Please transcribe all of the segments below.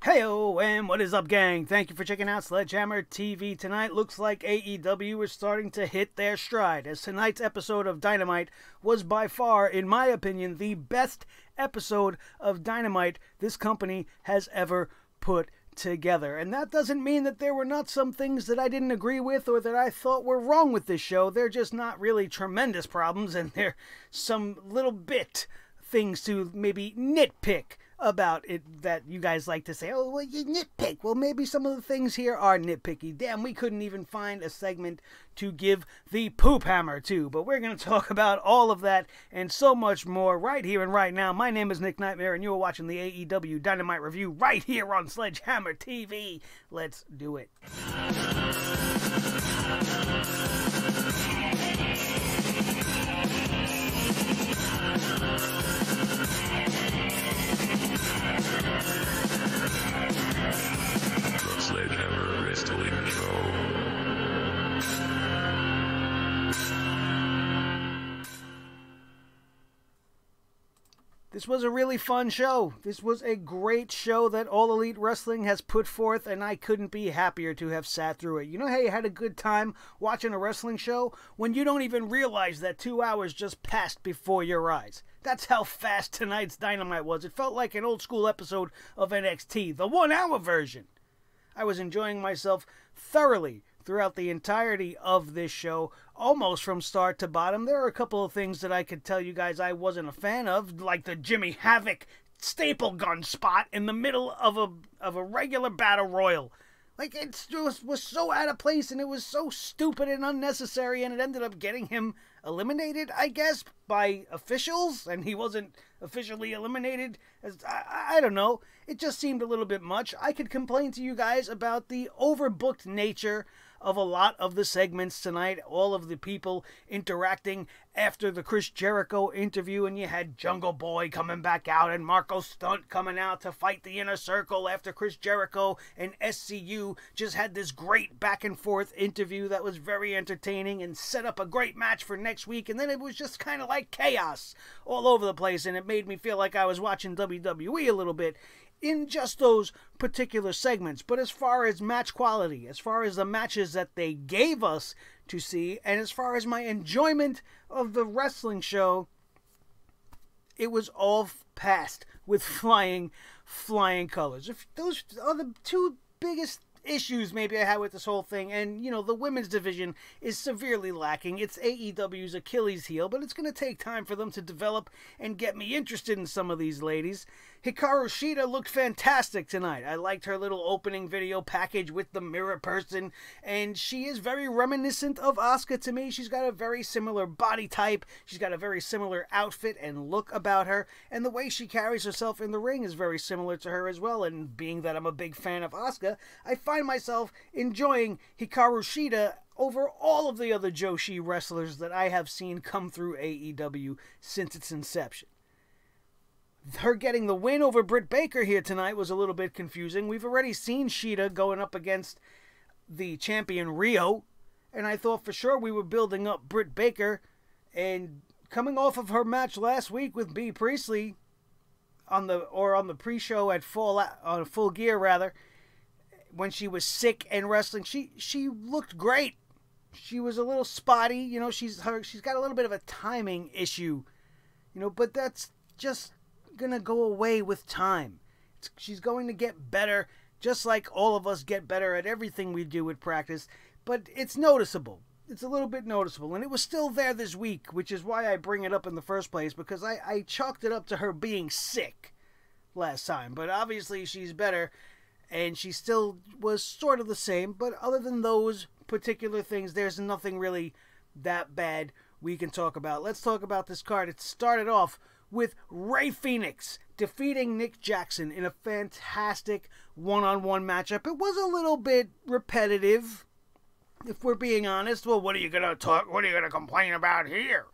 Heyo, and what is up, gang? Thank you for checking out Sledgehammer TV tonight. Looks like AEW is starting to hit their stride, as tonight's episode of Dynamite was by far, in my opinion, the best episode of Dynamite this company has ever put together. And that doesn't mean that there were not some things that I didn't agree with or that I thought were wrong with this show. They're just not really tremendous problems, and they're some little bit things to maybe nitpick about it that you guys like to say, oh, well, you nitpick. Well, maybe some of the things here are nitpicky. Damn, we couldn't even find a segment to give the poop hammer to. But we're going to talk about all of that and so much more right here and right now. My name is Nick Nightmare, and you're watching the AEW Dynamite review right here on Sledgehammer TV. Let's do it. Sledgehammer Wrestling Show. This was a really fun show. This was a great show that All Elite Wrestling has put forth, and I couldn't be happier to have sat through it. You know how you had a good time watching a wrestling show when you don't even realize that 2 hours just passed before your eyes? That's how fast tonight's Dynamite was. It felt like an old school episode of NXT, the 1 hour version. I was enjoying myself thoroughly throughout the entirety of this show, almost from start to bottom. There are a couple of things that I could tell you guys I wasn't a fan of, like the Jimmy Havoc staple gun spot in the middle of a regular battle royal. Like, it was so out of place, and it was so stupid and unnecessary, and it ended up getting him eliminated, I guess, by officials, and he wasn't officially eliminated. I don't know. It just seemed a little bit much. I could complain to you guys about the overbooked nature of a lot of the segments tonight, all of the people interacting after the Chris Jericho interview, and you had Jungle Boy coming back out and Marco Stunt coming out to fight the Inner Circle after Chris Jericho and SCU just had this great back and forth interview that was very entertaining and set up a great match for next week, and then it was just kind of like chaos all over the place, and it made me feel like I was watching WWE a little bit in just those particular segments. But as far as match quality, as far as the matches that they gave us to see, and as far as my enjoyment of the wrestling show, it was all passed with flying colors. If those are the two biggest issues maybe I had with this whole thing. And, you know, the women's division is severely lacking. It's AEW's Achilles heel, but it's going to take time for them to develop and get me interested in some of these ladies. Hikari Shiina looked fantastic tonight. I liked her little opening video package with the mirror person, and she is very reminiscent of Asuka to me. She's got a very similar body type. She's got a very similar outfit and look about her, and the way she carries herself in the ring is very similar to her as well. And being that I'm a big fan of Asuka, I find myself enjoying Hikari Shiina over all of the other Joshi wrestlers that I have seen come through AEW since its inception. Her getting the win over Britt Baker here tonight was a little bit confusing. We've already seen Shiina going up against the champion Rio, and I thought for sure we were building up Britt Baker, and coming off of her match last week with Bea Priestley on the pre-show at Full Gear rather, when she was sick and wrestling, she looked great. She was a little spotty, you know. She's got a little bit of a timing issue, you know, but that's just gonna go away with time. She's going to get better, just like all of us get better at everything we do with practice, but it's noticeable. It's a little bit noticeable, and it was still there this week, which is why I bring it up in the first place, because I chalked it up to her being sick last time, but obviously she's better, and she still was sort of the same. But other than those particular things, there's nothing really that bad we can talk about. Let's talk about this card. It started off with Rey Fenix defeating Nick Jackson in a fantastic one-on-one matchup. It was a little bit repetitive, if we're being honest. Well, what are you gonna complain about here?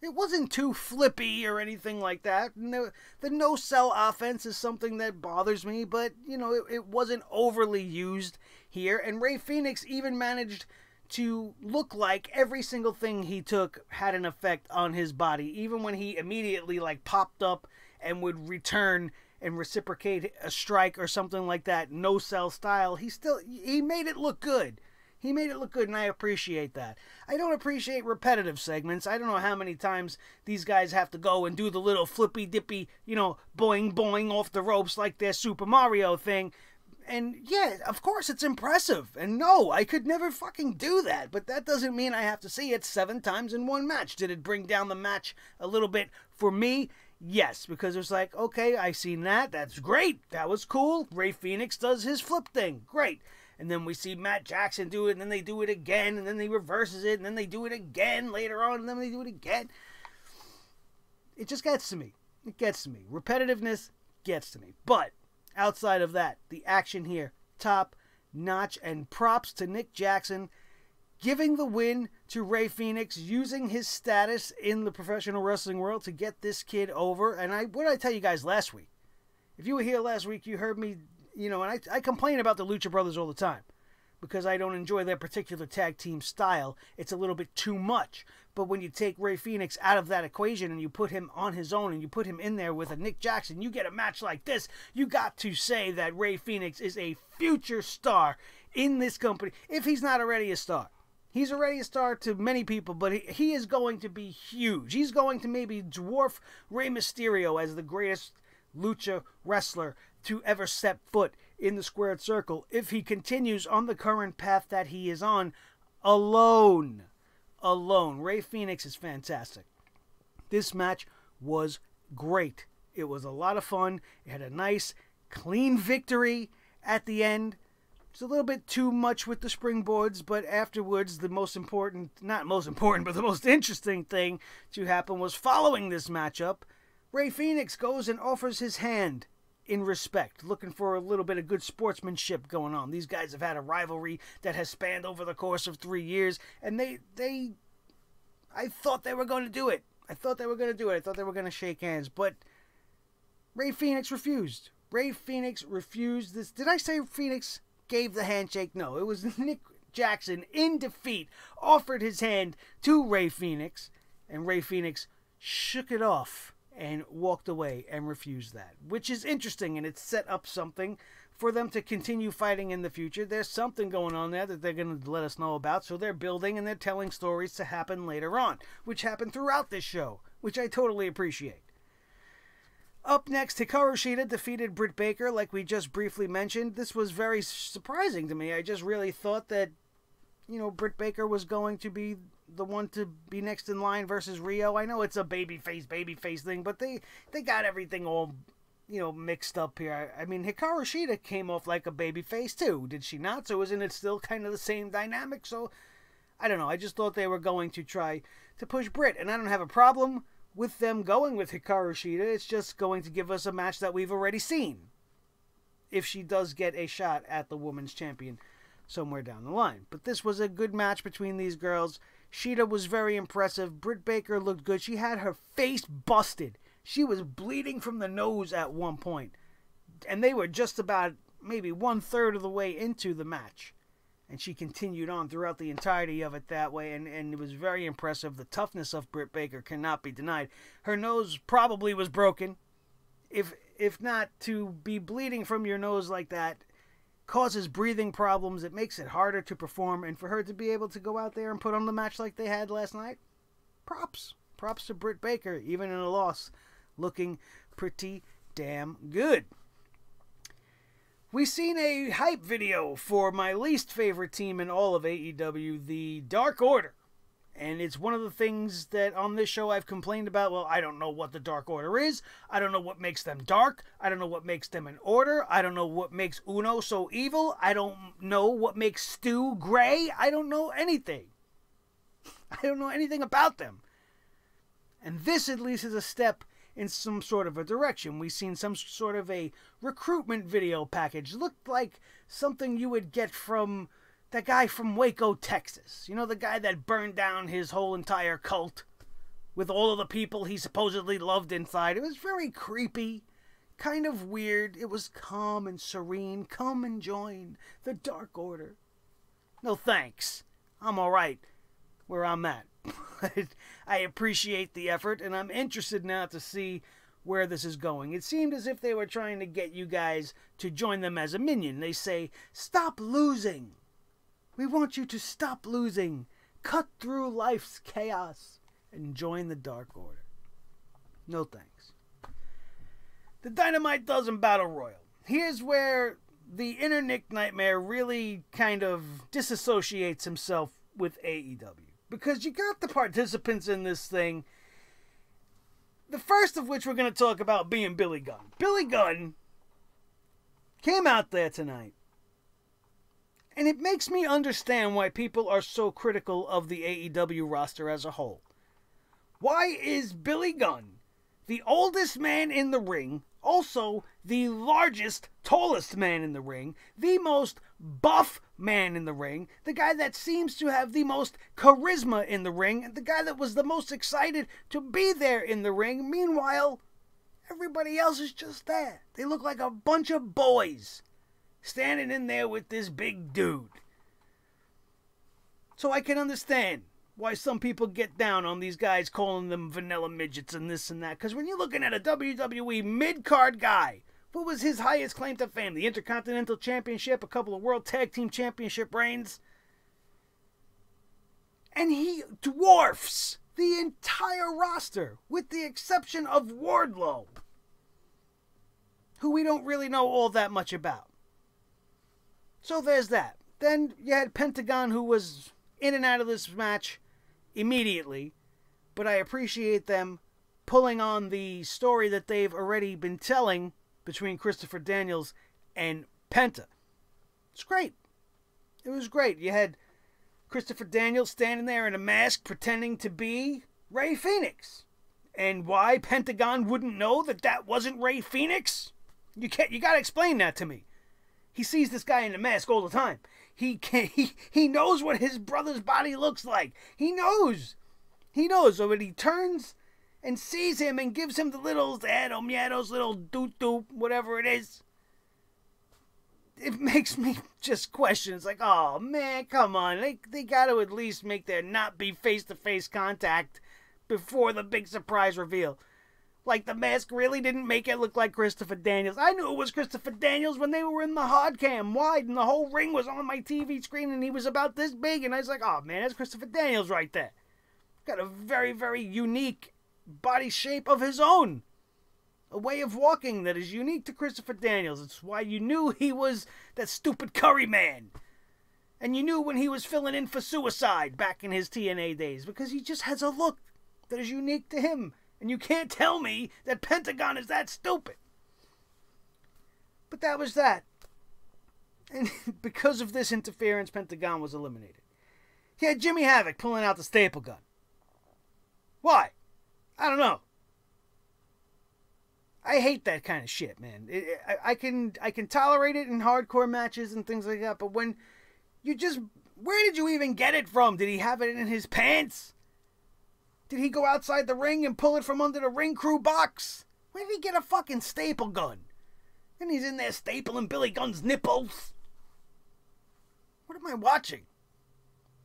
It wasn't too flippy or anything like that. The no-sell offense is something that bothers me, but, you know, it wasn't overly used here. And Rey Fenix even managed to look like every single thing he took had an effect on his body, even when he immediately, like, popped up and would return and reciprocate a strike or something like that, no-sell style, he made it look good. He made it look good, and I appreciate that. I don't appreciate repetitive segments. I don't know how many times these guys have to go and do the little flippy-dippy, boing boing off the ropes like their Super Mario thing. And yeah, of course it's impressive. And no, I could never fucking do that. But that doesn't mean I have to see it 7 times in one match. Did it bring down the match a little bit for me? Yes, because it's like, okay, I seen that. That's great. That was cool. Rey Fenix does his flip thing. Great. And then we see Matt Jackson do it, and then they do it again, and then he reverses it, and then they do it again later on, and then they do it again. It just gets to me. It gets to me. Repetitiveness gets to me. But outside of that, the action here, top notch, and props to Nick Jackson giving the win to Rey Fenix, using his status in the professional wrestling world to get this kid over. And what did I tell you guys last week? If you were here last week, you heard me, and I complain about the Lucha Brothers all the time because I don't enjoy their particular tag team style. It's a little bit too much. But when you take Rey Fenix out of that equation and you put him on his own and you put him in there with a Nick Jackson, you get a match like this. You got to say that Rey Fenix is a future star in this company, if he's not already a star. He's already a star to many people, but he is going to be huge. He's going to maybe dwarf Rey Mysterio as the greatest lucha wrestler to ever step foot in the squared circle if he continues on the current path that he is on alone. Rey Fenix is fantastic. This match was great. It was a lot of fun. It had a nice, clean victory at the end. It's a little bit too much with the springboards, but afterwards, the most interesting thing to happen was following this matchup, Rey Fenix goes and offers his hand in respect, looking for a little bit of good sportsmanship going on. These guys have had a rivalry that has spanned over the course of 3 years, and I thought they were going to do it. I thought they were going to shake hands, but Rey Fenix refused. Rey Fenix refused this. Did I say Fenix gave the handshake? No, it was Nick Jackson in defeat offered his hand to Rey Fenix, and Rey Fenix shook it off and walked away and refused that, which is interesting, and it set up something for them to continue fighting in the future. There's something going on there that they're going to let us know about, so they're building and they're telling stories to happen later on, which happened throughout this show, which I totally appreciate. Up next, Hikari Shiina defeated Britt Baker, like we just briefly mentioned. This was very surprising to me. I just really thought that, Britt Baker was going to be the one to be next in line versus Rio. I know it's a babyface thing, but they got everything all, mixed up here. I mean, Hikari Shiina came off like a babyface too, did she not? So isn't it still kind of the same dynamic? So, I don't know. I just thought they were going to try to push Britt, and I don't have a problem with them going with Hikari Shiina. It's just going to give us a match that we've already seen, if she does get a shot at the Women's Champion somewhere down the line. But this was a good match between these girls. Shiina was very impressive. Britt Baker looked good. She had her face busted. She was bleeding from the nose at one point. And they were just about maybe 1/3 of the way into the match. And she continued on throughout the entirety of it that way. And it was very impressive. The toughness of Britt Baker cannot be denied. Her nose probably was broken. If not, to be bleeding from your nose like that causes breathing problems. It makes it harder to perform, and for her to be able to go out there and put on the match like they had last night, props to Britt Baker, even in a loss, looking pretty damn good. We seen a hype video for my least favorite team in all of AEW, the Dark Order. And it's one of the things that on this show I've complained about. Well, I don't know what the Dark Order is. I don't know what makes them dark. I don't know what makes them an order. I don't know what makes Uno so evil. I don't know what makes Stu gray. I don't know anything. I don't know anything about them. And this at least is a step in some sort of a direction. We've seen some sort of a recruitment video package. Looked like something you would get from that guy from Waco, Texas. The guy that burned down his whole entire cult with all of the people he supposedly loved inside. It was very creepy, kind of weird. It was calm and serene. Come and join the Dark Order. No thanks. I'm alright where I'm at. I appreciate the effort, and I'm interested now to see where this is going. It seemed as if they were trying to get you guys to join them as a minion. They say, stop losing. We want you to stop losing. Cut through life's chaos and join the Dark Order. No thanks. The Dynamite doesn't Battle Royal. Here's where the inner Nick Nightmare really kind of disassociates himself with AEW. Because you got the participants in this thing, the first of which we're going to talk about being Billy Gunn. Billy Gunn came out there tonight, and it makes me understand why people are so critical of the AEW roster as a whole. Why is Billy Gunn, the oldest man in the ring, also the largest, tallest man in the ring, the most buff man in the ring, the guy that seems to have the most charisma in the ring, and the guy that was the most excited to be there in the ring? Meanwhile, everybody else is just there. They look like a bunch of boys standing in there with this big dude. So I can understand why some people get down on these guys calling them vanilla midgets and this and that. Because when you're looking at a WWE mid-card guy, what was his highest claim to fame? The Intercontinental Championship, a couple of World Tag Team Championship reigns. And he dwarfs the entire roster, with the exception of Wardlow, who we don't really know all that much about. So there's that. Then you had Pentagon, who was in and out of this match immediately, but I appreciate them pulling on the story that they've already been telling between Christopher Daniels and Penta. It's great. It was great. You had Christopher Daniels standing there in a mask pretending to be Rey Fenix. And why Pentagon wouldn't know that that wasn't Rey Fenix? You gotta explain that to me. He sees this guy in a mask all the time. He knows what his brother's body looks like. He knows. So when he turns and sees him and gives him the little those little doot, whatever it is, it makes me just question. It's like, oh man, come on. They got to at least make there not be face-to-face contact before the big surprise reveal. Like, the mask really didn't make it look like Christopher Daniels. I knew it was Christopher Daniels when they were in the hard cam wide and the whole ring was on my TV screen and he was about this big. And I was like, oh man, that's Christopher Daniels right there. Got a very, very unique body shape of his own. A way of walking that is unique to Christopher Daniels. It's why you knew he was that stupid curry man. And you knew when he was filling in for Suicide back in his TNA days. Because he just has a look that is unique to him. And you can't tell me that Pentagon is that stupid. But that was that. And because of this interference, Pentagon was eliminated. He had Jimmy Havoc pulling out the staple gun. Why? I don't know. I hate that kind of shit, man. I can tolerate it in hardcore matches and things like that, but when you just... Where did you even get it from? Did he have it in his pants? Did he go outside the ring and pull it from under the ring crew box? Where did he get a fucking staple gun? And he's in there stapling Billy Gunn's nipples. What am I watching?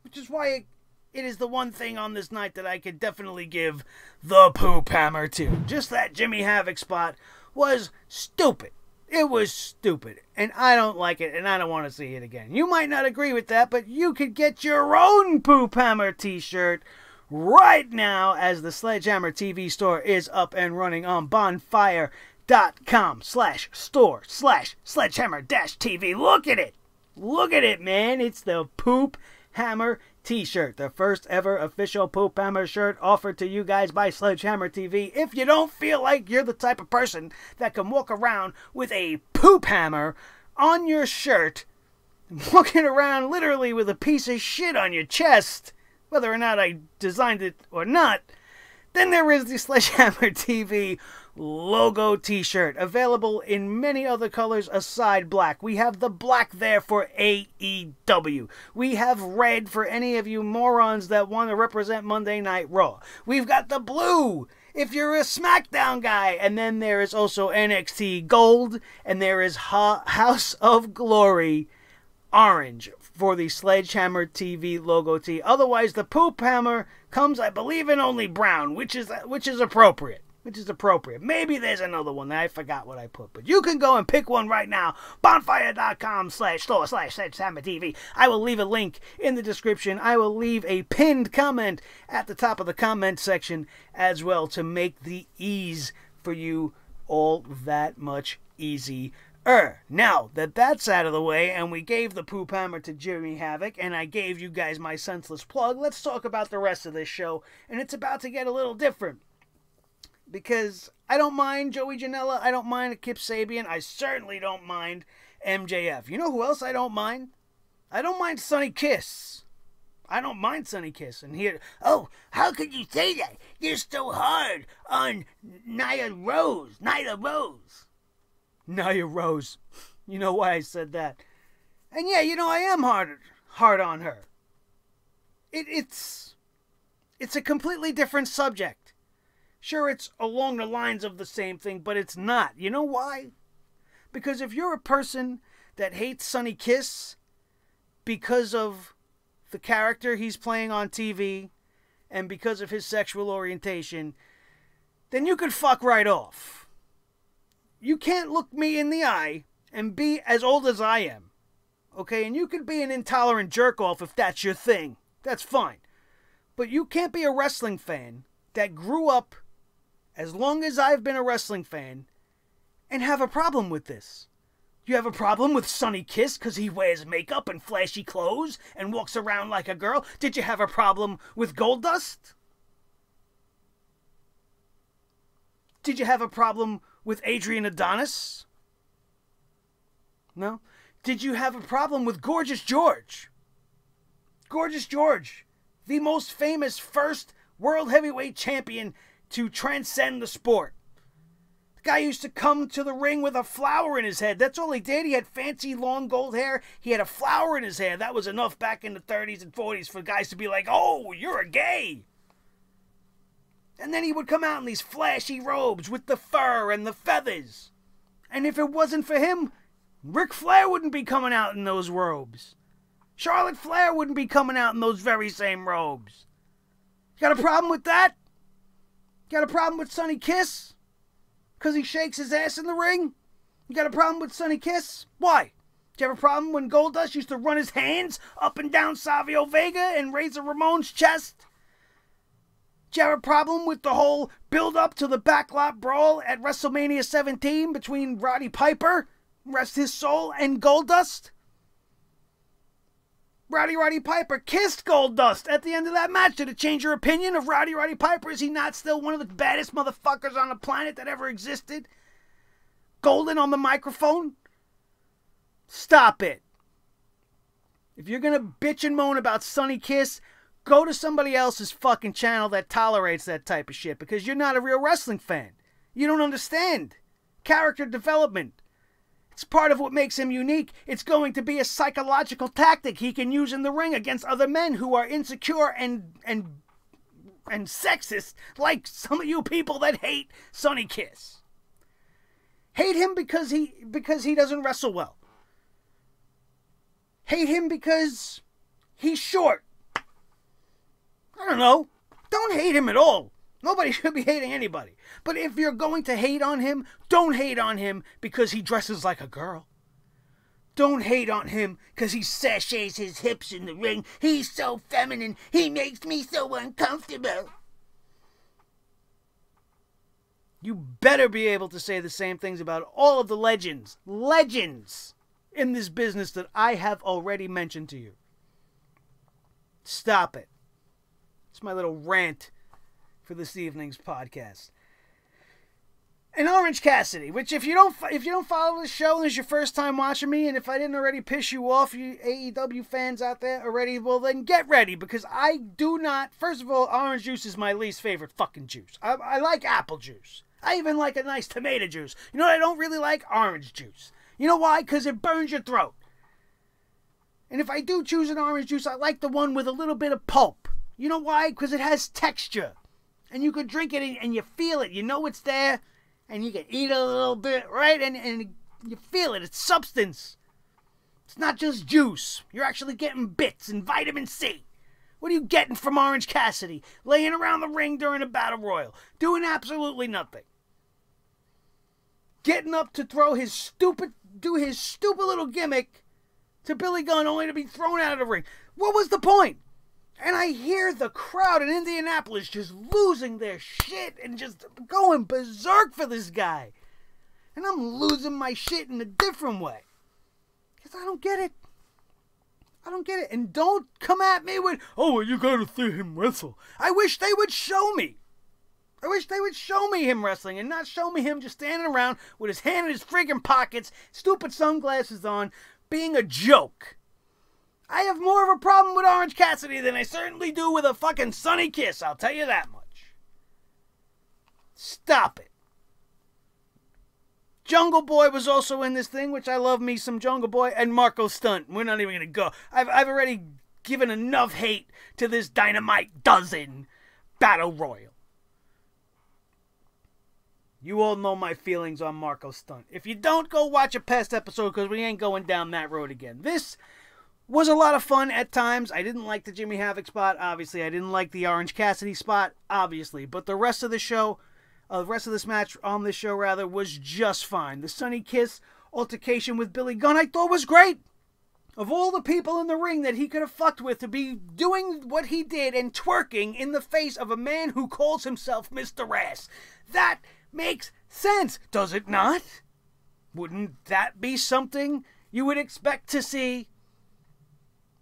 Which is why it is the one thing on this night that I could definitely give the poop hammer to. Just that Jimmy Havoc spot was stupid. It was stupid. And I don't like it, and I don't want to see it again. You might not agree with that, but you could get your own poop hammer t-shirt right now, as the Sledgehammer TV store is up and running on bonfire.com/store/sledgehammer-tv. Look at it. Look at it, man. It's the Poop Hammer t-shirt. The first ever official Poop Hammer shirt offered to you guys by Sledgehammer TV. If you don't feel like you're the type of person that can walk around with a poop hammer on your shirt, walking around literally with a piece of shit on your chest, whether or not I designed it or not, then there is the Sledgehammer TV logo t-shirt, available in many other colors aside black. We have the black there for AEW. We have red for any of you morons that want to represent Monday Night Raw. We've got the blue if you're a SmackDown guy. And then there is also NXT Gold, and there is House of Glory orange for the Sledgehammer TV logo tee. Otherwise, the Poop Hammer comes, I believe, in only brown, which is appropriate. which is appropriate. Maybe there's another one that I forgot what I put, but you can go and pick one right now. Bonfire.com/store/Sledgehammer TV. I will leave a link in the description. I will leave a pinned comment at the top of the comment section as well to make the ease for you all that much easier. Now that that's out of the way and we gave the poop hammer to Jimmy Havoc and I gave you guys my senseless plug, let's talk about the rest of this show. And it's about to get a little different. Because I don't mind Joey Janela, I don't mind Kip Sabian, I certainly don't mind MJF. You know who else I don't mind? I don't mind Sonny Kiss. I don't mind Sonny Kiss. And here, oh, how could you say that? You're so hard on Nia Rose. Nia Rose. You know why I said that. And yeah, you know, I am hard on her. It's a completely different subject. Sure, it's along the lines of the same thing, but it's not. You know why? Because if you're a person that hates Sonny Kiss because of the character he's playing on TV and because of his sexual orientation, then you could fuck right off. You can't look me in the eye and be as old as I am. Okay? And you could be an intolerant jerk-off if that's your thing. That's fine. But you can't be a wrestling fan that grew up as long as I've been a wrestling fan and have a problem with this. You have a problem with Sonny Kiss because he wears makeup and flashy clothes and walks around like a girl? Did you have a problem with Goldust? Did you have a problem with Adrian Adonis? No? Did you have a problem with Gorgeous George? Gorgeous George, the most famous first world heavyweight champion to transcend the sport. The guy used to come to the ring with a flower in his head. That's all he did. He had fancy long gold hair. He had a flower in his hair. That was enough back in the 30s and 40s for guys to be like, oh, you're a gay. And then he would come out in these flashy robes with the fur and the feathers. And if it wasn't for him, Ric Flair wouldn't be coming out in those robes. Charlotte Flair wouldn't be coming out in those very same robes. You got a problem with that? You got a problem with Sonny Kiss? Because he shakes his ass in the ring? You got a problem with Sonny Kiss? Why? Do you have a problem when Goldust used to run his hands up and down Savio Vega and Razor Ramon's chest? Do you have a problem with the whole build-up to the backlot brawl at WrestleMania 17 between Roddy Piper, rest his soul, and Goldust? Roddy Piper kissed Goldust at the end of that match. Did it change your opinion of Roddy Piper? Is he not still one of the baddest motherfuckers on the planet that ever existed? Golden on the microphone? Stop it. If you're going to bitch and moan about Sonny Kiss, go to somebody else's fucking channel that tolerates that type of shit, because you're not a real wrestling fan. You don't understand character development. It's part of what makes him unique. It's going to be a psychological tactic he can use in the ring against other men who are insecure and sexist, like some of you people that hate Sonny Kiss. Hate him because he doesn't wrestle well. Hate him because he's short. I don't know. Don't hate him at all. Nobody should be hating anybody. But if you're going to hate on him, don't hate on him because he dresses like a girl. Don't hate on him because he sashays his hips in the ring. He's so feminine. He makes me so uncomfortable. You better be able to say the same things about all of the legends in this business that I have already mentioned to you. Stop it. It's my little rant for this evening's podcast. And Orange Cassidy, which if you don't follow this show and it's your first time watching me, and if I didn't already piss you off, you AEW fans out there already, well then get ready, because I do not, first of all, orange juice is my least favorite fucking juice. I like apple juice. I even like a nice tomato juice. You know what I don't really like? Orange juice. You know why? Because it burns your throat. And if I do choose an orange juice, I like the one with a little bit of pulp. You know why? Because it has texture. And you could drink it and you feel it. You know it's there. And you can eat a little bit, right? And you feel it. It's substance. It's not just juice. You're actually getting bits and vitamin C. What are you getting from Orange Cassidy? Laying around the ring during a battle royal, doing absolutely nothing. Getting up to do his stupid little gimmick to Billy Gunn only to be thrown out of the ring. What was the point? And I hear the crowd in Indianapolis just losing their shit and just going berserk for this guy. And I'm losing my shit in a different way. Because I don't get it. I don't get it. And don't come at me with, oh, well, you gotta see him wrestle. I wish they would show me. I wish they would show me him wrestling and not show me him just standing around with his hand in his friggin' pockets, stupid sunglasses on, being a joke. I have more of a problem with Orange Cassidy than I certainly do with a fucking Sunny Kiss, I'll tell you that much. Stop it. Jungle Boy was also in this thing, which I love me some Jungle Boy, and Marco Stunt. We're not even going to go. I've already given enough hate to this Dynamite dozen Battle Royal. You all know my feelings on Marco Stunt. If you don't, go watch a past episode because we ain't going down that road again. This was a lot of fun at times. I didn't like the Jimmy Havoc spot, obviously. I didn't like the Orange Cassidy spot, obviously. But the rest of the show, the rest of this match on this show, rather, was just fine. The Sunny Kiss altercation with Billy Gunn, I thought was great. Of all the people in the ring that he could have fucked with to be doing what he did and twerking in the face of a man who calls himself Mr. Ass. That makes sense, does it not? Wouldn't that be something you would expect to see?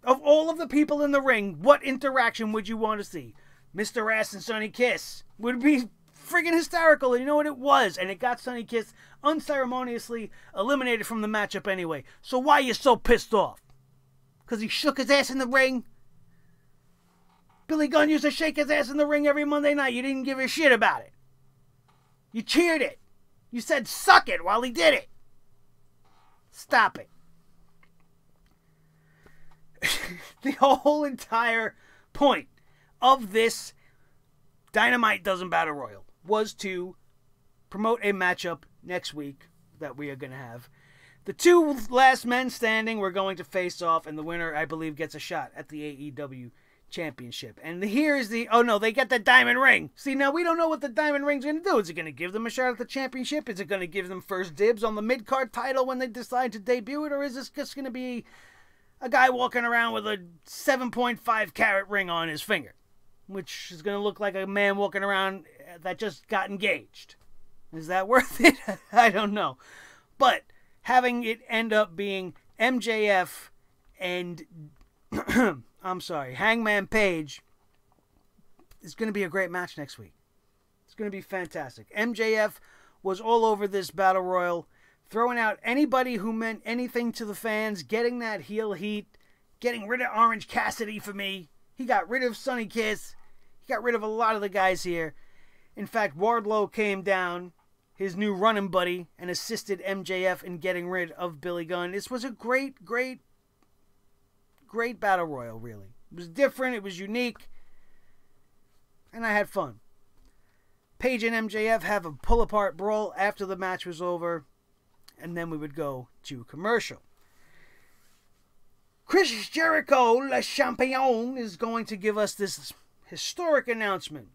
Of all of the people in the ring, what interaction would you want to see? Mr. Ass and Sunny Kiss would be friggin' hysterical, and you know what it was? And it got Sunny Kiss unceremoniously eliminated from the matchup anyway. So why are you so pissed off? Because he shook his ass in the ring? Billy Gunn used to shake his ass in the ring every Monday night. You didn't give a shit about it. You cheered it. You said suck it while he did it. Stop it. The whole entire point of this Dynamite Dozen Battle Royal was to promote a matchup next week that we are going to have. The two last men standing were going to face off, and the winner, I believe, gets a shot at the AEW Championship. And here is the... Oh, no, they get the diamond ring. See, now we don't know what the diamond ring's going to do. Is it going to give them a shot at the championship? Is it going to give them first dibs on the mid-card title when they decide to debut it? Or is this just going to be a guy walking around with a 7.5 carat ring on his finger, which is going to look like a man walking around that just got engaged? Is that worth it? I don't know. But having it end up being MJF and I'm sorry, Hangman Page is going to be a great match next week. It's going to be fantastic. MJF was all over this Battle Royal, throwing out anybody who meant anything to the fans, getting that heel heat, getting rid of Orange Cassidy for me. He got rid of Sunny Kiss. He got rid of a lot of the guys here. In fact, Wardlow came down, his new running buddy, and assisted MJF in getting rid of Billy Gunn. This was a great Battle Royal, really. It was different, it was unique, and I had fun. Paige and MJF have a pull-apart brawl after the match was over, and then we would go to commercial. Chris Jericho, Le Champion, is going to give us this historic announcement.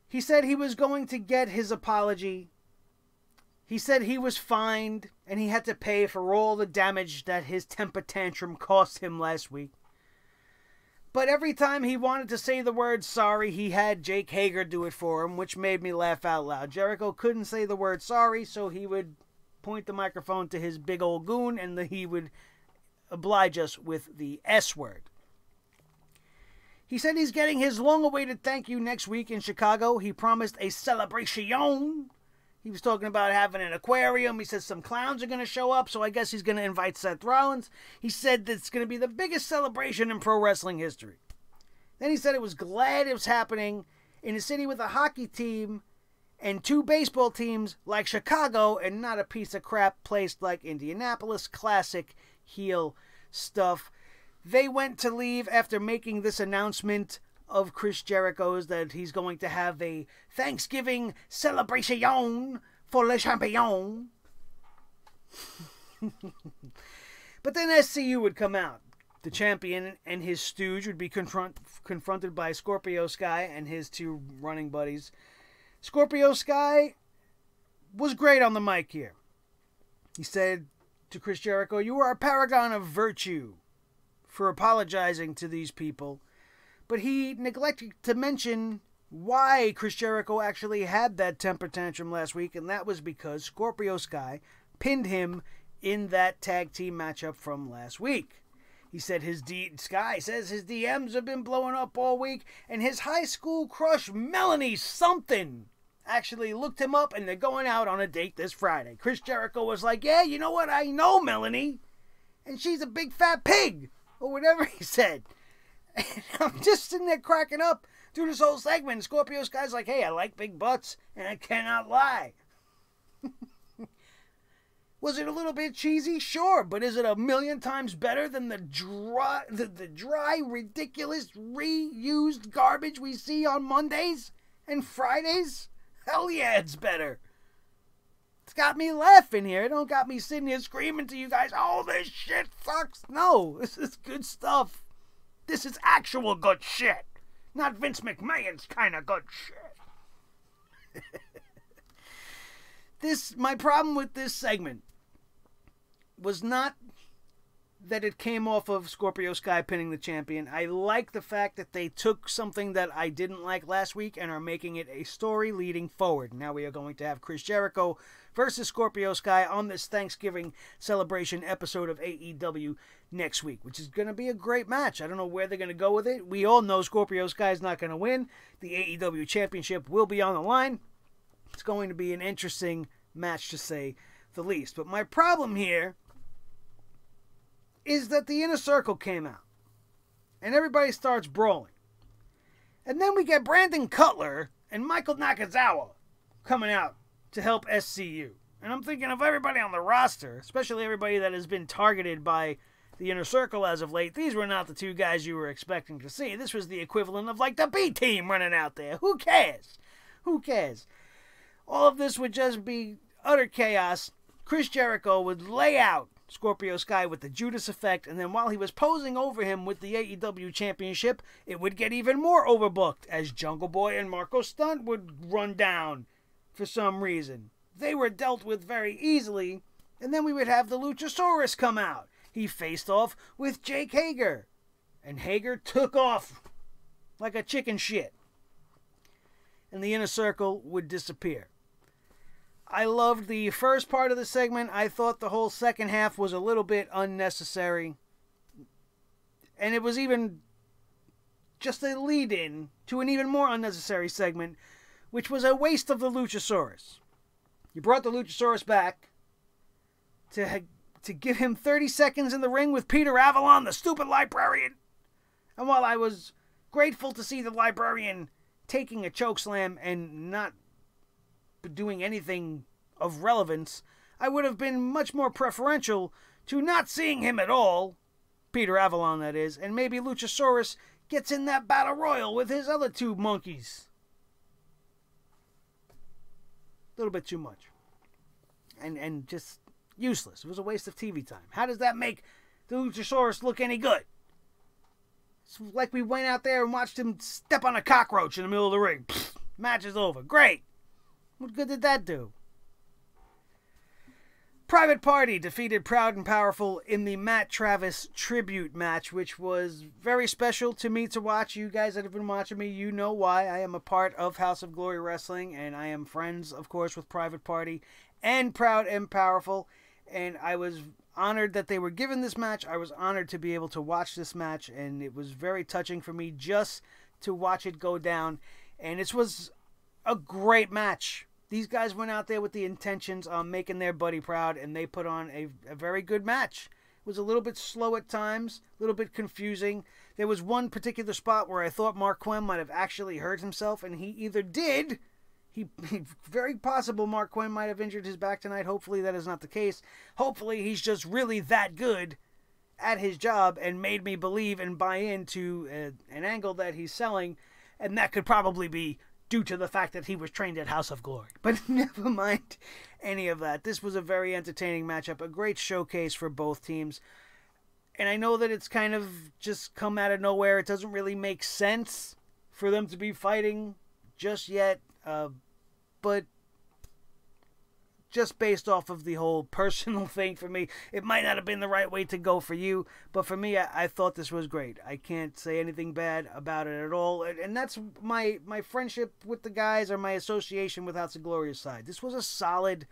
He said he was going to get his apology. He said he was fined and he had to pay for all the damage that his temper tantrum cost him last week. But every time he wanted to say the word sorry, he had Jake Hager do it for him, which made me laugh out loud. Jericho couldn't say the word sorry, so he would point the microphone to his big old goon and he would oblige us with the S word. He said he's getting his long-awaited thank you next week in Chicago. He promised a celebration. He was talking about having an aquarium. He said some clowns are going to show up, so I guess he's going to invite Seth Rollins. He said that it's going to be the biggest celebration in pro wrestling history. Then he said it was glad it was happening in a city with a hockey team and two baseball teams like Chicago and not a piece of crap place like Indianapolis. Classic heel stuff. They went to leave after making this announcement of Chris Jericho's that he's going to have a Thanksgiving celebration for Le Champion. But then SCU would come out. The champion and his stooge would be confronted by Scorpio Sky and his two running buddies. Scorpio Sky was great on the mic here. He said to Chris Jericho, "You are a paragon of virtue for apologizing to these people." But he neglected to mention why Chris Jericho actually had that temper tantrum last week, and that was because Scorpio Sky pinned him in that tag team matchup from last week. He said Sky says his DMs have been blowing up all week, and his high school crush, Melanie something, actually looked him up, and they're going out on a date this Friday. Chris Jericho was like, "Yeah, you know what? I know Melanie, and she's a big fat pig," or whatever he said. And I'm just sitting there cracking up through this whole segment. Scorpio Sky's like, "Hey, I like big butts, and I cannot lie." Was it a little bit cheesy? Sure, but is it a million times better than the dry, ridiculous, reused garbage we see on Mondays and Fridays? Hell yeah, it's better. It's got me laughing here. It don't got me sitting here screaming to you guys, "Oh, this shit sucks." No, this is good stuff. This is actual good shit. Not Vince McMahon's kind of good shit. My problem with this segment was not that it came off of Scorpio Sky pinning the champion. I like the fact that they took something that I didn't like last week and are making it a story leading forward. Now we are going to have Chris Jericho versus Scorpio Sky on this Thanksgiving celebration episode of AEW next week, which is going to be a great match. I don't know where they're going to go with it. We all know Scorpio Sky is not going to win. The AEW Championship will be on the line. It's going to be an interesting match, to say the least. But my problem here is that the Inner Circle came out, and everybody starts brawling. And then we get Brandon Cutler and Michael Nakazawa coming out to help SCU. And I'm thinking of everybody on the roster, especially everybody that has been targeted by the Inner Circle as of late. These were not the two guys you were expecting to see. This was the equivalent of like the B team running out there. Who cares? Who cares? All of this would just be utter chaos. Chris Jericho would lay out Scorpio Sky with the Judas effect, and then while he was posing over him with the AEW Championship, it would get even more overbooked as Jungle Boy and Marco Stunt would run down for some reason. They were dealt with very easily, and then we would have the Luchasaurus come out. He faced off with Jake Hager, and Hager took off like a chicken shit, and the Inner Circle would disappear. I loved the first part of the segment. I thought the whole second half was a little bit unnecessary. And it was even just a lead-in to an even more unnecessary segment, which was a waste of the Luchasaurus. You brought the Luchasaurus back to give him 30 seconds in the ring with Peter Avalon, the stupid librarian. And while I was grateful to see the librarian taking a chokeslam and not doing anything of relevance, I would have been much more preferential to not seeing him at all, Peter Avalon that is, and maybe Luchasaurus gets in that battle royal with his other two monkeys. A little bit too much. And just useless. It was a waste of TV time. How does that make the Luchasaurus look any good? It's like we went out there and watched him step on a cockroach in the middle of the ring. Pfft, match is over. Great. What good did that do? Private Party defeated Proud and Powerful in the Matt Travis tribute match, which was very special to me to watch. You guys that have been watching me, you know why. I am a part of House of Glory Wrestling, and I am friends, of course, with Private Party and Proud and Powerful. And I was honored that they were given this match. I was honored to be able to watch this match, and it was very touching for me just to watch it go down. And this was a great match. These guys went out there with the intentions on making their buddy proud, and they put on a very good match. It was a little bit slow at times, a little bit confusing. There was one particular spot where I thought Mark Quinn might have actually hurt himself, and he either did. Very possible Mark Quinn might have injured his back tonight. Hopefully that is not the case. Hopefully he's just really that good at his job and made me believe and buy into an angle that he's selling, and that could probably be due to the fact that he was trained at House of Glory. But never mind any of that. This was a very entertaining matchup, a great showcase for both teams. And I know that it's kind of just come out of nowhere. It doesn't really make sense for them to be fighting just yet. But just based off of the whole personal thing for me, it might not have been the right way to go for you. But for me, I thought this was great. I can't say anything bad about it at all. And that's my friendship with the guys, or my association with House of Glorious side. This was a solid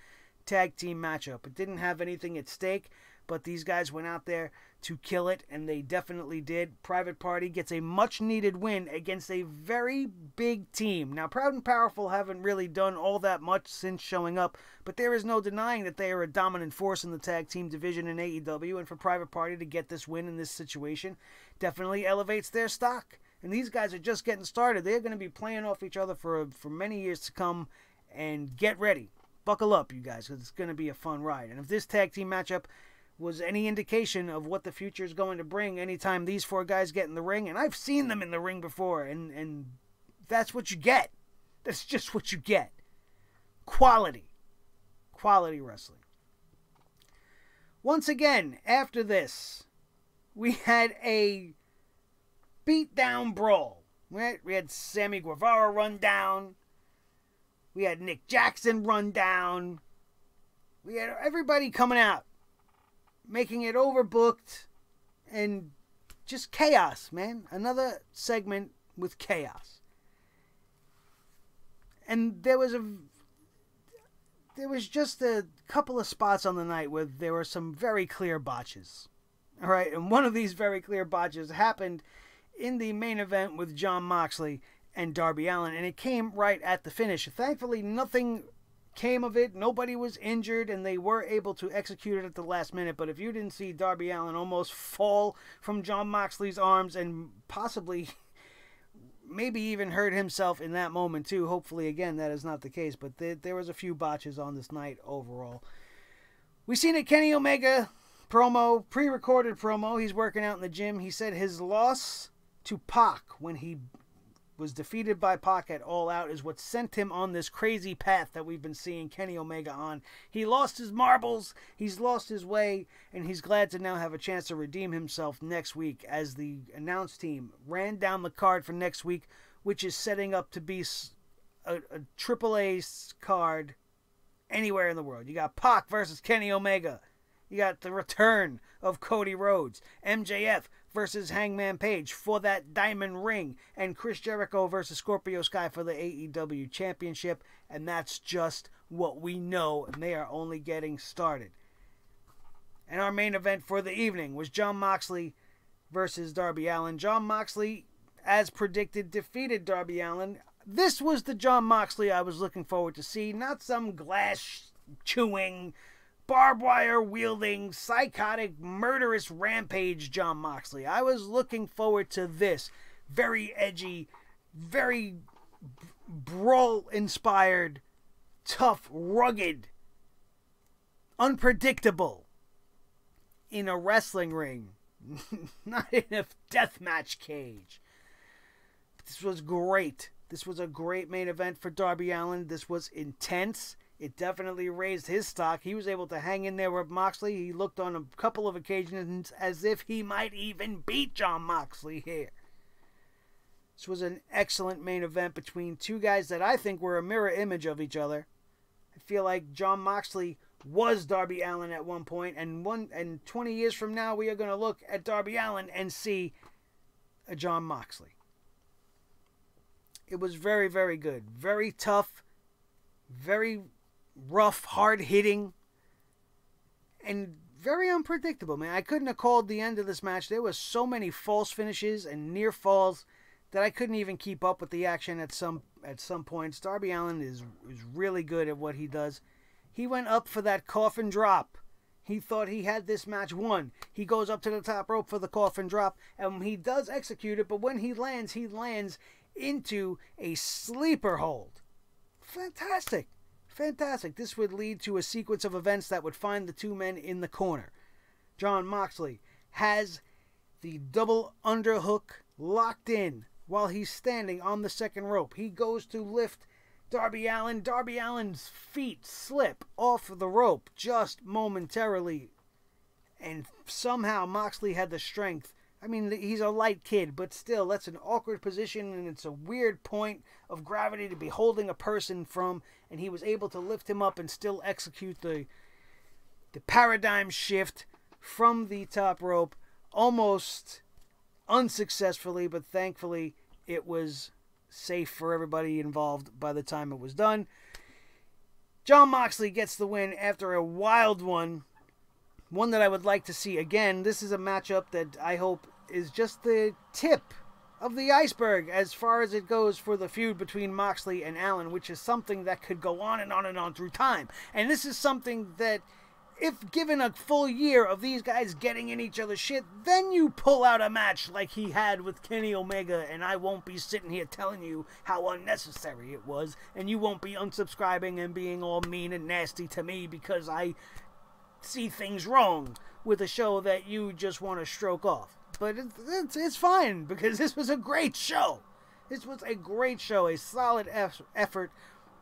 tag team matchup. It didn't have anything at stake, but these guys went out there to kill it, and they definitely did. Private Party gets a much-needed win against a very big team. Now, Proud and Powerful haven't really done all that much since showing up, but there is no denying that they are a dominant force in the tag team division in AEW, and for Private Party to get this win in this situation definitely elevates their stock. And these guys are just getting started. They're going to be playing off each other for many years to come, and get ready. Buckle up, you guys, because it's going to be a fun ride. And if this tag team matchup was any indication of what the future is going to bring anytime these four guys get in the ring, and I've seen them in the ring before, and that's what you get. That's just what you get. Quality wrestling. Once again, after this, we had a beatdown brawl. We had Sammy Guevara run down. We had Nick Jackson run down. We had everybody coming out, making it overbooked, and just chaos, man. Another segment with chaos. And there was just a couple of spots on the night where there were some very clear botches. All right, and one of these very clear botches happened in the main event with Jon Moxley and Darby Allen, and it came right at the finish. Thankfully, nothing came of it. Nobody was injured, and they were able to execute it at the last minute. But if you didn't see Darby Allen almost fall from Jon Moxley's arms, and possibly maybe even hurt himself in that moment too, hopefully again that is not the case, but there was a few botches on this night overall. We seen a Kenny Omega promo, pre-recorded promo. He's working out in the gym. He said his loss to Pac when he was defeated by Pac at All Out is what sent him on this crazy path that we've been seeing Kenny Omega on. He lost his marbles, he's lost his way, and he's glad to now have a chance to redeem himself next week, as the announce team ran down the card for next week, which is setting up to be a AAA card anywhere in the world. You got Pac versus Kenny Omega. You got the return of Cody Rhodes, MJF versus Hangman Page for that diamond ring, and Chris Jericho versus Scorpio Sky for the AEW Championship, and that's just what we know, and they are only getting started. And our main event for the evening was Jon Moxley versus Darby Allen. Jon Moxley, as predicted, defeated Darby Allen. This was the Jon Moxley I was looking forward to see, not some glass-chewing, barbed wire wielding, psychotic, murderous rampage Jon Moxley. I was looking forward to this very edgy, very brawl-inspired, tough, rugged, unpredictable in a wrestling ring, not in a deathmatch cage. This was great. This was a great main event for Darby Allen. This was intense. It definitely raised his stock. He was able to hang in there with Moxley. He looked on a couple of occasions as if he might even beat Jon Moxley here. This was an excellent main event between two guys that I think were a mirror image of each other. I feel like Jon Moxley was Darby Allen at one point, and 20 years from now we are going to look at Darby Allen and see a Jon Moxley. It was very, very good. Very tough. Very rough, hard-hitting, and very unpredictable, man. I couldn't have called the end of this match. There was so many false finishes and near falls that I couldn't even keep up with the action at some points. Darby Allen is really good at what he does. He went up for that coffin drop. He thought he had this match won. He goes up to the top rope for the coffin drop, and he does execute it, but when he lands into a sleeper hold. Fantastic. Fantastic. This would lead to a sequence of events that would find the two men in the corner. Jon Moxley has the double underhook locked in while he's standing on the second rope. He goes to lift Darby Allen. Darby Allen's feet slip off the rope just momentarily. and somehow Moxley had the strength. I mean, he's a light kid, but still, that's an awkward position, and it's a weird point of gravity to be holding a person from, and he was able to lift him up and still execute the paradigm shift from the top rope, almost unsuccessfully, but thankfully it was safe for everybody involved by the time it was done. Jon Moxley gets the win after a wild one that I would like to see again. This is a matchup that I hope is just the tip of the iceberg as far as it goes for the feud between Moxley and Allen, which is something that could go on and on and on through time. And this is something that, if given a full year of these guys getting in each other's shit, then you pull out a match like he had with Kenny Omega, and I won't be sitting here telling you how unnecessary it was, and you won't be unsubscribing and being all mean and nasty to me because I see things wrong with a show that you just want to stroke off. But it's fine, because this was a great show. This was a great show, a solid effort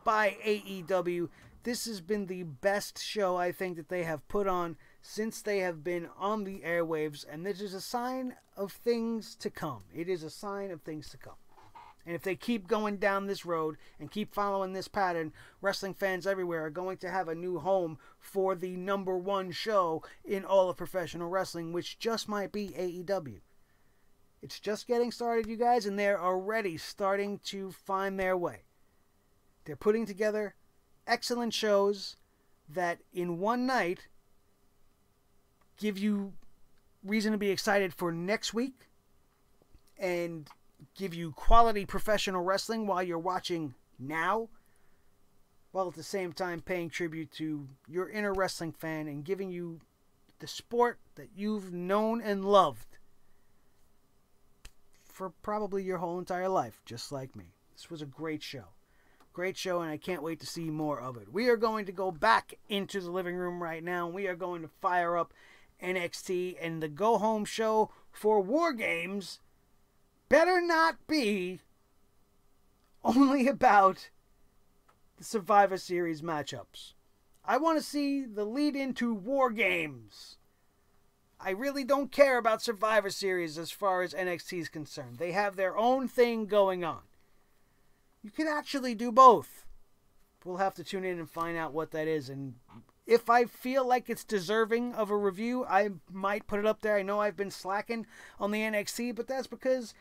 by AEW. This has been the best show, I think, that they have put on since they have been on the airwaves, and this is a sign of things to come. It is a sign of things to come. And if they keep going down this road and keep following this pattern, wrestling fans everywhere are going to have a new home for the #1 show in all of professional wrestling, which just might be AEW. It's just getting started, you guys, and they're already starting to find their way. They're putting together excellent shows that in one night give you reason to be excited for next week and give you quality professional wrestling while you're watching now, while at the same time paying tribute to your inner wrestling fan and giving you the sport that you've known and loved for probably your whole entire life, just like me. This was a great show. Great show, and I can't wait to see more of it. We are going to go back into the living room right now, and we are going to fire up NXT, and the go-home show for War Games better not be only about the Survivor Series matchups. I want to see the lead into War Games. I really don't care about Survivor Series as far as NXT is concerned. They have their own thing going on. You can actually do both. We'll have to tune in and find out what that is. And if I feel like it's deserving of a review, I might put it up there. I know I've been slacking on the NXT, but that's because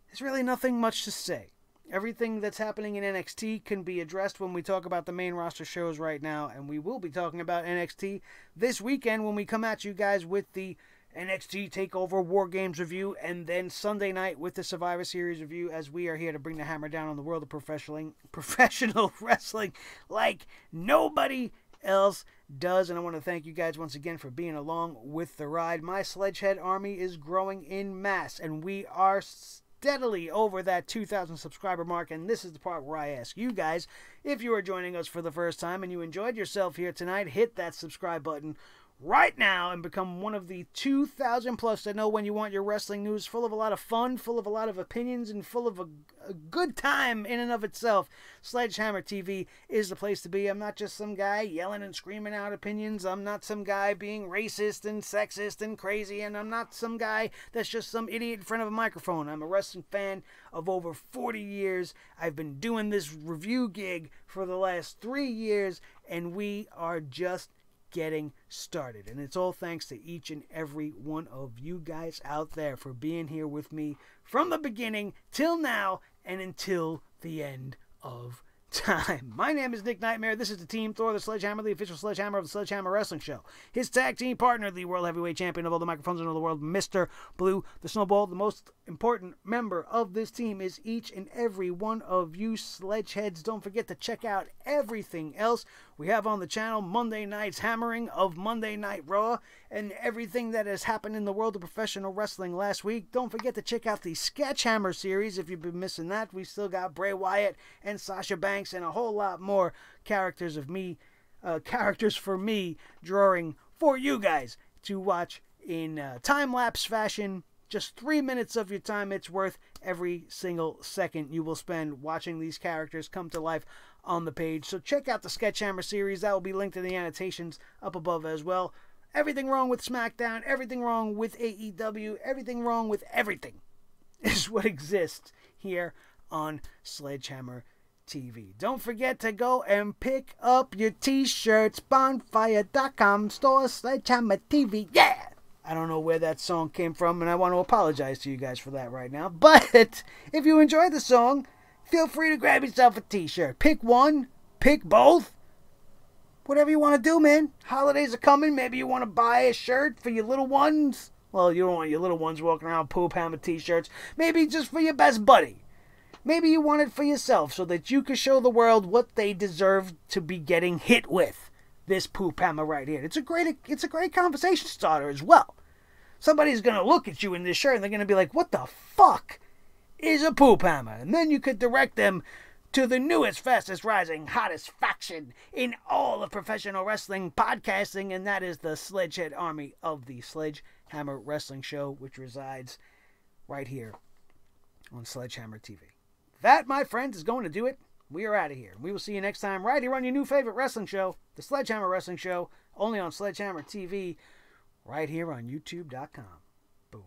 there's really nothing much to say. Everything that's happening in NXT can be addressed when we talk about the main roster shows right now, and we will be talking about NXT this weekend when we come at you guys with the NXT TakeOver War Games review, and then Sunday night with the Survivor Series review, as we are here to bring the hammer down on the world of professional wrestling like nobody else does. And I want to thank you guys once again for being along with the ride. My Sledgehead army is growing in mass, and we are steadily over that 2,000 subscriber mark, and this is the part where I ask you guys, if you are joining us for the first time and you enjoyed yourself here tonight, hit that subscribe button right now and become one of the 2,000 plus that know when you want your wrestling news full of a lot of fun, full of a lot of opinions, and full of a good time in and of itself. Sledgehammer TV is the place to be. I'm not just some guy yelling and screaming out opinions. I'm not some guy being racist and sexist and crazy, and I'm not some guy that's just some idiot in front of a microphone. I'm a wrestling fan of over 40 years. I've been doing this review gig for the last 3 years, and we are just getting started, and it's all thanks to each and every one of you guys out there for being here with me from the beginning till now and until the end of time. My name is Nick Nightmare. This is the Team Thor, the Sledgehammer, the official Sledgehammer of the Sledgehammer Wrestling Show. His tag team partner, the World Heavyweight Champion of all the microphones in all the world, Mr. Blue, the Snowball. The most important member of this team is each and every one of you Sledgeheads. Don't forget to check out everything else we have on the channel. Monday night's hammering of Monday Night Raw and everything that has happened in the world of professional wrestling last week. Don't forget to check out the Sledgehammer series if you've been missing that. We still got Bray Wyatt and Sasha Banks and a whole lot more characters for me drawing for you guys to watch in time-lapse fashion. Just 3 minutes of your time it's worth every single second you will spend watching these characters come to life on the page. So check out the Sledgehammer series. That will be linked in the annotations up above as well. Everything wrong with SmackDown, everything wrong with AEW, everything wrong with everything is what exists here on Sledgehammer TV. Don't forget to go and pick up your t-shirts, bonfire.com, store Sledgehammer TV, yeah! I don't know where that song came from, and I want to apologize to you guys for that right now. But if you enjoy the song, feel free to grab yourself a t-shirt. Pick one, pick both. Whatever you want to do, man. Holidays are coming. Maybe you want to buy a shirt for your little ones. Well, you don't want your little ones walking around Poop Hammer t-shirts. Maybe just for your best buddy. Maybe you want it for yourself so that you can show the world what they deserve to be getting hit with. This Poop Hammer right here. It's a great conversation starter as well. Somebody's going to look at you in this shirt and they're going to be like, what the fuck is a Poop Hammer? And then you could direct them to the newest, fastest rising, hottest faction in all of professional wrestling podcasting, and that is the Sledgehead Army of the Sledgehammer Wrestling Show, which resides right here on Sledgehammer TV. That, my friends, is going to do it. We are out of here. We will see you next time right here on your new favorite wrestling show, the Sledgehammer Wrestling Show, only on Sledgehammer TV, right here on YouTube.com. Boom.